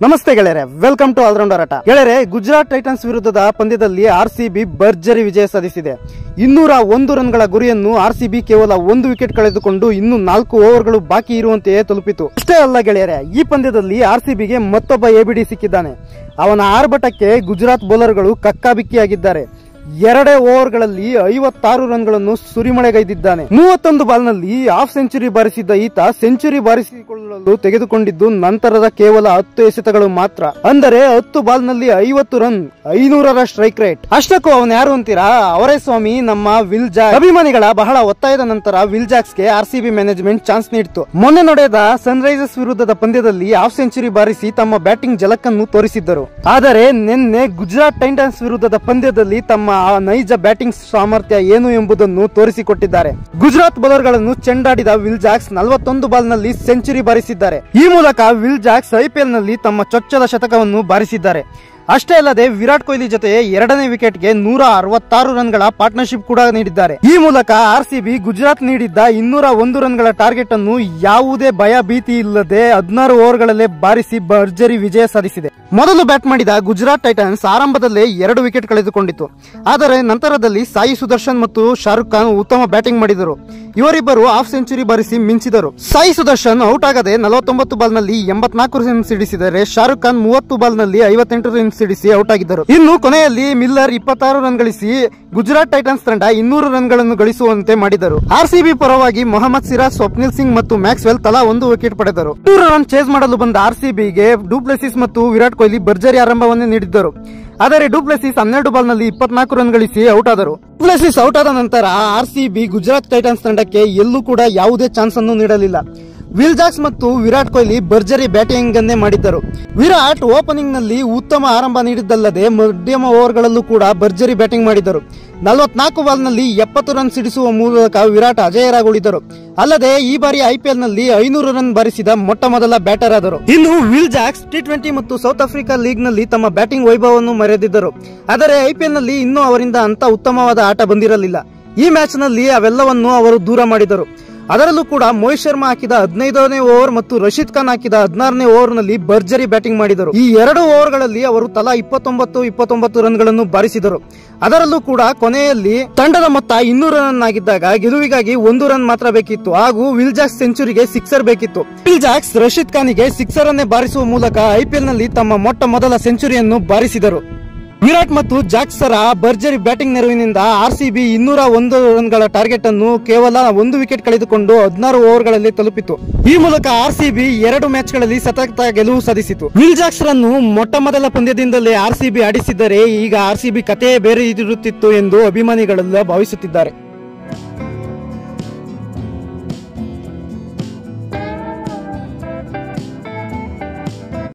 ನಮಸ್ತೆ ಗೆಳೆಯರೆ, welcome to allrounder ಆಟ. ಗೆಳೆಯರೆ, ಗುಜರಾತ್ ಟೈಟನ್ಸ್ ವಿರುದ್ಧದ ಪಂದ್ಯದಲ್ಲಿ ಆರ್ಸಿಬಿ ಭರ್ಜರಿ ವಿಜಯ ಸಾಧಿಸಿದೆ. 201 ರನ್ಗಳ ಗುರಿಯನ್ನು ಆರ್ಸಿಬಿ ಕೇವಲ 1 ವಿಕೆಟ್ ಕಳೆದುಕೊಂಡು ಇನ್ನು 4 ಓವರ್ಗಳು ಬಾಕಿ ಇರುವಂತೆಯೇ ತಲುಪಿತು. ಅಷ್ಟೇ ಅಲ್ಲ ಗೆಳೆಯರೆ, ಈ ಪಂದ್ಯದಲ್ಲಿ ಆರ್ಸಿಬಿಗೆ ಮತ್ತೊಬ್ಬ ಎಬಿಡಿ ಸಿಕ್ಕಿದ್ದಾನೆ. ಅವನ ಆರ್ಭಟಕ್ಕೆ ಗುಜರಾತ್ ಬೌಲರ್ಗಳು ಕಕ್ಕಾಬಿಕ್ಕಿಯಾಗಿದ್ದಾರೆ. 2 ಓವರ್ಗಳಲ್ಲಿ 56 ರನ್ಗಳನ್ನು ಸುರಿಮಳೆಗೈದಿದ್ದಾನೆ. 31 ಬಾಲ್ನಲ್ಲಿ ಹಾಫ್ ಸೆಂಚುರಿ ಬಾರಿಸಿದ್ದ ಈತ ಸೆಂಚುರಿ ಬಾರಿಸಿಕೊಳ್ಳಲು ತೆಗೆದುಕೊಂಡಿದ್ದು ನಂತರದ ಕೇವಲ 10 ಎಸೆತಗಳು ಮಾತ್ರ. ಅಂದರೆ 10 ಬಾಲ್ನಲ್ಲಿ 50 ರನ್, 500ರ ಸ್ಟ್ರೈಕ್ ರೇಟ್. ಅಷ್ಟಕ್ಕೂ ಅವನು ಯಾರು ಅಂತೀರಾ? ಅವರೇ ಸ್ವಾಮಿ, ನಮ್ಮ ವಿಲ್ ಜಾಕ್ಸ್. ಅಭಿಮಾನಿಗಳ ಬಹಳ ಒತ್ತಾಯದ ನಂತರ ವಿಲ್ ಜಾಕ್ಸ್ಗೆ ಆರ್ಸಿಬಿ ಮ್ಯಾನೇಜ್ಮೆಂಟ್ ಚಾನ್ಸ್ ನೀಡಿತು. ಮೊನ್ನೆ ನಡೆದ ಸನ್ರೈಸರ್ಸ್ ವಿರುದ್ಧದ ಪಂದ್ಯದಲ್ಲಿ ಹಾಫ್ ಸೆಂಚುರಿ ಬಾರಿಸಿ ತಮ್ಮ ಬ್ಯಾಟಿಂಗ್ ಝಲಕನ್ನು ತೋರಿಸಿದ್ದರು. ಆದರೆ ನಿನ್ನೆ ಗುಜರಾತ್ ಟೈಟನ್ಸ್ ವಿರುದ್ಧದ ಪಂದ್ಯದಲ್ಲಿ ತಮ್ಮ ನೈಜ ಬ್ಯಾಟಿಂಗ್ ಸಾಮರ್ಥ್ಯ ಏನು ಎಂಬುದನ್ನು ತೋರಿಸಿಕೊಟ್ಟಿದ್ದಾರೆ. ಗುಜರಾತ್ ಬೌಲರ್ಗಳನ್ನು ಚೆಂಡಾಡಿದ ವಿಲ್ ಜಾಕ್ಸ್ 41 ಬಾಲ್ನಲ್ಲಿ ಸೆಂಚುರಿ ಬಾರಿಸಿದ್ದಾರೆ. ಈ ಮೂಲಕ ವಿಲ್ ಜಾಕ್ಸ್ ಐಪಿಎಲ್ ನಲ್ಲಿ ತಮ್ಮ ಚೊಚ್ಚಲ ಶತಕವನ್ನು ಬಾರಿಸಿದ್ದಾರೆ. ಅಷ್ಟೇ ಅಲ್ಲದೆ ವಿರಾಟ್ ಕೊಹ್ಲಿ ಜೊತೆ 2ನೇ ವಿಕೆಟ್ಗೆ 166 ರನ್ಗಳ ಪಾರ್ಟ್ನರ್ಶಿಪ್ ಕೂಡ ನೀಡಿದ್ದಾರೆ. ಈ ಮೂಲಕ ಆರ್ಸಿಬಿ ಗುಜರಾತ್ ನೀಡಿದ್ದ 201 ರನ್ಗಳ ಟಾರ್ಗೆಟ್ ಅನ್ನು ಯಾವುದೇ ಭಯ ಭೀತಿ ಇಲ್ಲದೆ 16 ಓವರ್ಗಳಲ್ಲೇ ಬಾರಿಸಿ ಭರ್ಜರಿ ವಿಜಯ ಸಾಧಿಸಿದೆ. ಮೊದಲು ಬ್ಯಾಟ್ ಮಾಡಿದ ಗುಜರಾತ್ ಟೈಟನ್ಸ್ ಆರಂಭದಲ್ಲೇ 2 ವಿಕೆಟ್ ಕಳೆದುಕೊಂಡಿತ್ತು. ಆದರೆ ನಂತರದಲ್ಲಿ ಸಾಯಿ ಸುದರ್ಶನ್ ಮತ್ತು ಶಾರುಖ್ ಖಾನ್ ಉತ್ತಮ ಬ್ಯಾಟಿಂಗ್ ಮಾಡಿದರು. ಇವರಿಬ್ಬರು ಹಾಫ್ ಸೆಂಚುರಿ ಬಾರಿಸಿ ಮಿಂಚಿದರು. ಸಾಯಿ ಸುದರ್ಶನ್ ಔಟ್ ಆಗದೆ 49 ಬಾಲ್ನಲ್ಲಿ 84 ರನ್ ಸಿಡಿಸಿದರೆ ಶಾರುಖ್ ಖಾನ್ 30 ಬಾಲ್ನಲ್ಲಿ 58 ರನ್ ಸಿಡಿಸಿ ಔಟ್ ಆಗಿದ್ದರು. ಇನ್ನು ಕೊನೆಯಲ್ಲಿ ಮಿಲ್ಲರ್ 26 ರನ್ ಗಳಿಸಿ ಗುಜರಾತ್ ಟೈಟನ್ಸ್ ತಂಡ 200 ರನ್ಗಳನ್ನು ಗಳಿಸುವಂತೆ ಮಾಡಿದರು. ಆರ್ಸಿಬಿ ಪರವಾಗಿ ಮೊಹಮ್ಮದ್ ಸಿರಾಜ್, ಸ್ವಪ್ನಿಲ್ ಸಿಂಗ್ ಮತ್ತು ಮ್ಯಾಕ್ಸ್ವೆಲ್ ತಲಾ 1 ವಿಕೆಟ್ ಪಡೆದರು. 200 ರನ್ ಚೇಸ್ ಮಾಡಲು ಬಂದ ಆರ್ಸಿಬಿಗೆ ಡುಪ್ಲೆಸಿಸ್ ಮತ್ತು ವಿರಾಟ್ ಕೊಹ್ಲಿ ಭರ್ಜರಿ ಆರಂಭವನ್ನೇ ನೀಡಿದ್ದರು. ಆದರೆ ಡುಪ್ಲೆಸಿಸ್ 12 ಬಾಲ್ನಲ್ಲಿ 24 ರನ್ ಗಳಿಸಿ ಔಟ್ ಆದರು. ಡುಪ್ಲೆಸಿಸ್ ಔಟ್ ಆದ ನಂತರ ಆರ್ಸಿಬಿ ಗುಜರಾತ್ ಟೈಟನ್ಸ್ ತಂಡಕ್ಕೆ ಎಲ್ಲೂ ಕೂಡ ಯಾವುದೇ ಚಾನ್ಸ್ ಅನ್ನು ನೀಡಲಿಲ್ಲ. ವಿಲ್ ಜಾಕ್ಸ್ ಮತ್ತು ವಿರಾಟ್ ಕೊಹ್ಲಿ ಭರ್ಜರಿ ಬ್ಯಾಟಿಂಗ್ ಅನ್ನೇ ಮಾಡಿದ್ದರು. ವಿರಾಟ್ ಓಪನಿಂಗ್ ನಲ್ಲಿ ಉತ್ತಮ ಆರಂಭ ನೀಡಿದ್ದಲ್ಲದೆ ಮಧ್ಯಮ ಓವರ್ಗಳಲ್ಲೂ ಕೂಡ ಭರ್ಜರಿ ಬ್ಯಾಟಿಂಗ್ ಮಾಡಿದರು. 44 ಬಾಲ್ನಲ್ಲಿ 70 ರನ್ ಸಿಡಿಸುವ ಮೂಲಕ ವಿರಾಟ್ ಅಜೇಯರಾಗುಳಿದರು. ಅಲ್ಲದೆ ಈ ಬಾರಿ ಐಪಿಎಲ್ ನಲ್ಲಿ 500 ರನ್ ಬಾರಿಸಿದ ಮೊಟ್ಟ ಮೊದಲ ಬ್ಯಾಟರ್ ಆದರು. ಇನ್ನು ವಿಲ್ ಜಾಕ್ಸ್ T20 ಮತ್ತು ಸೌತ್ ಆಫ್ರಿಕಾ ಲೀಗ್ ನಲ್ಲಿ ತಮ್ಮ ಬ್ಯಾಟಿಂಗ್ ವೈಭವವನ್ನು ಮೆರೆದಿದ್ದರು. ಆದರೆ ಐಪಿಎಲ್ ನಲ್ಲಿ ಇನ್ನೂ ಅವರಿಂದ ಅಂತ ಉತ್ತಮವಾದ ಆಟ ಬಂದಿರಲಿಲ್ಲ. ಈ ಮ್ಯಾಚ್ ನಲ್ಲಿ ಅವೆಲ್ಲವನ್ನು ಅವರು ದೂರ ಮಾಡಿದರು. ಅದರಲ್ಲೂ ಕೂಡ ಮೋಹಿತ್ ಶರ್ಮಾ ಹಾಕಿದ 15ನೇ ಓವರ್ ಮತ್ತು ರಶೀದ್ ಖಾನ್ ಹಾಕಿದ 16ನೇ ಓವರ್ ನಲ್ಲಿ ಭರ್ಜರಿ ಬ್ಯಾಟಿಂಗ್ ಮಾಡಿದರು. ಈ 2 ಓವರ್ಗಳಲ್ಲಿ ಅವರು ತಲಾ 29 ರನ್ಗಳನ್ನು ಬಾರಿಸಿದರು. ಅದರಲ್ಲೂ ಕೂಡ ಕೊನೆಯಲ್ಲಿ ತಂಡದ ಮೊತ್ತ 200 ರನ್ ಆಗಿದ್ದಾಗ ಗೆಲುವಿಗಾಗಿ 1 ರನ್ ಮಾತ್ರ ಬೇಕಿತ್ತು. ಹಾಗೂ ವಿಲ್ ಜಾಕ್ಸ್ ಸೆಂಚುರಿಗೆ ಸಿಕ್ಸರ್ ಬೇಕಿತ್ತು. ವಿಲ್ ಜಾಕ್ಸ್ ರಶೀದ್ ಖಾನ್ಗೆ ಸಿಕ್ಸರ್ ಅನ್ನೇ ಬಾರಿಸುವ ಮೂಲಕ ಐಪಿಎಲ್ ನಲ್ಲಿ ತಮ್ಮ ಮೊಟ್ಟ ಮೊದಲ ಸೆಂಚುರಿಯನ್ನು ಬಾರಿಸಿದರು. ವಿರಾಟ್ ಮತ್ತು ಜಾಕ್ಸರ ಭರ್ಜರಿ ಬ್ಯಾಟಿಂಗ್ ನೆರವಿನಿಂದ ಆರ್ಸಿಬಿ 201 ರನ್ಗಳ ಟಾರ್ಗೆಟ್ ಅನ್ನು ಕೇವಲ 1 ವಿಕೆಟ್ ಕಳೆದುಕೊಂಡು 16 ಓವರ್ಗಳಲ್ಲಿ ತಲುಪಿತು. ಈ ಮೂಲಕ ಆರ್ಸಿಬಿ 2 ಮ್ಯಾಚ್ಗಳಲ್ಲಿ ಸತತ ಗೆಲುವು ಸಾಧಿಸಿತು. ವಿಲ್ ಜಾಕ್ಸ್ ರನ್ನು ಮೊಟ್ಟ ಮೊದಲ ಪಂದ್ಯದಿಂದಲೇ ಆರ್ಸಿಬಿ ಆಡಿಸಿದರೆ ಈಗ ಆರ್ಸಿಬಿ ಕಥೆಯೇ ಬೇರೆ ಇರುತ್ತಿತ್ತು ಎಂದು ಅಭಿಮಾನಿಗಳೆಲ್ಲ ಭಾವಿಸುತ್ತಿದ್ದಾರೆ.